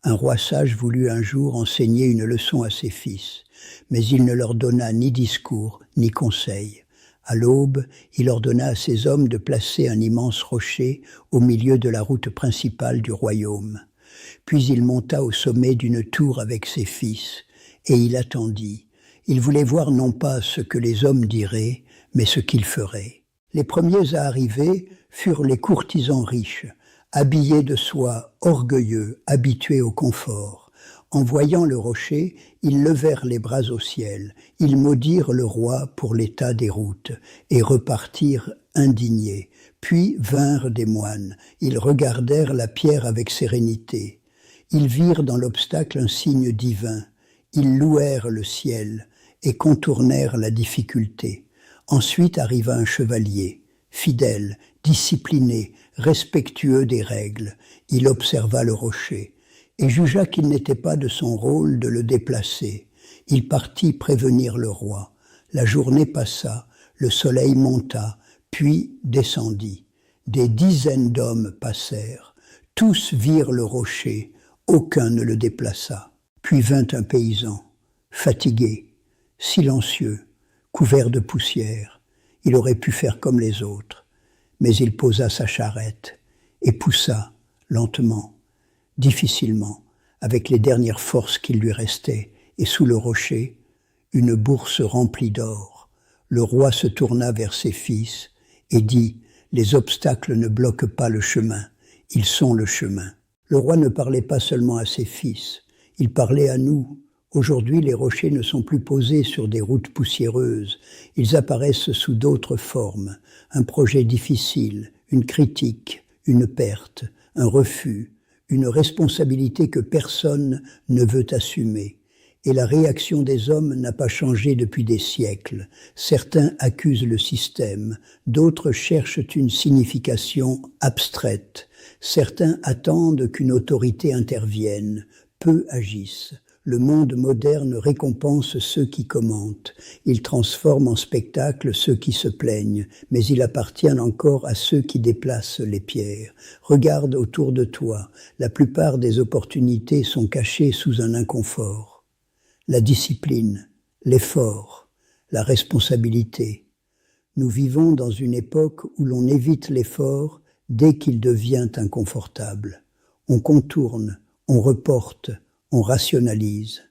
Un roi sage voulut un jour enseigner une leçon à ses fils, mais il ne leur donna ni discours, ni conseil. À l'aube, il ordonna à ses hommes de placer un immense rocher au milieu de la route principale du royaume. Puis il monta au sommet d'une tour avec ses fils, et il attendit. Il voulait voir non pas ce que les hommes diraient, mais ce qu'ils feraient. Les premiers à arriver furent les courtisans riches, habillés de soie, orgueilleux, habitués au confort. En voyant le rocher, ils levèrent les bras au ciel, ils maudirent le roi pour l'état des routes, et repartirent indignés. Puis vinrent des moines, ils regardèrent la pierre avec sérénité. Ils virent dans l'obstacle un signe divin, ils louèrent le ciel et contournèrent la difficulté. Ensuite arriva un chevalier, fidèle, discipliné, respectueux des règles. Il observa le rocher et jugea qu'il n'était pas de son rôle de le déplacer. Il partit prévenir le roi. La journée passa, le soleil monta, puis descendit. Des dizaines d'hommes passèrent. Tous virent le rocher, aucun ne le déplaça. Puis vint un paysan, fatigué, silencieux, couvert de poussière. Il aurait pu faire comme les autres, mais il posa sa charrette et poussa, lentement, difficilement, avec les dernières forces qu'il lui restait, et sous le rocher, une bourse remplie d'or. Le roi se tourna vers ses fils et dit « Les obstacles ne bloquent pas le chemin, ils sont le chemin. » Le roi ne parlait pas seulement à ses fils, il parlait à nous. Aujourd'hui, les rochers ne sont plus posés sur des routes poussiéreuses, ils apparaissent sous d'autres formes, un projet difficile, une critique, une perte, un refus, une responsabilité que personne ne veut assumer. Et la réaction des hommes n'a pas changé depuis des siècles. Certains accusent le système, d'autres cherchent une signification abstraite. Certains attendent qu'une autorité intervienne, peu agissent. Le monde moderne récompense ceux qui commentent. Il transforme en spectacle ceux qui se plaignent, mais il appartient encore à ceux qui déplacent les pierres. Regarde autour de toi, la plupart des opportunités sont cachées sous un inconfort. La discipline, l'effort, la responsabilité. Nous vivons dans une époque où l'on évite l'effort dès qu'il devient inconfortable. On contourne, on reporte, on rationalise.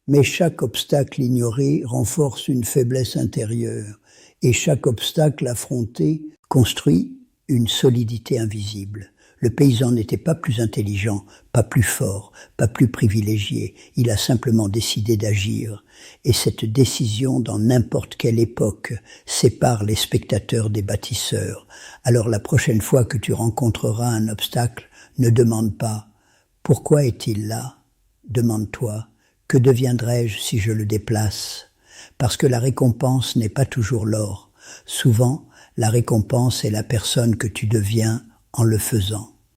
Mais chaque obstacle ignoré renforce une faiblesse intérieure et chaque obstacle affronté construit une solidité invisible. Le paysan n'était pas plus intelligent, pas plus fort, pas plus privilégié. Il a simplement décidé d'agir. Et cette décision, dans n'importe quelle époque, sépare les spectateurs des bâtisseurs. Alors la prochaine fois que tu rencontreras un obstacle, ne demande pas « Pourquoi est-il là ?» Demande-toi « Que deviendrai-je si je le déplace ?» Parce que la récompense n'est pas toujours l'or. Souvent, la récompense est la personne que tu deviens en le faisant.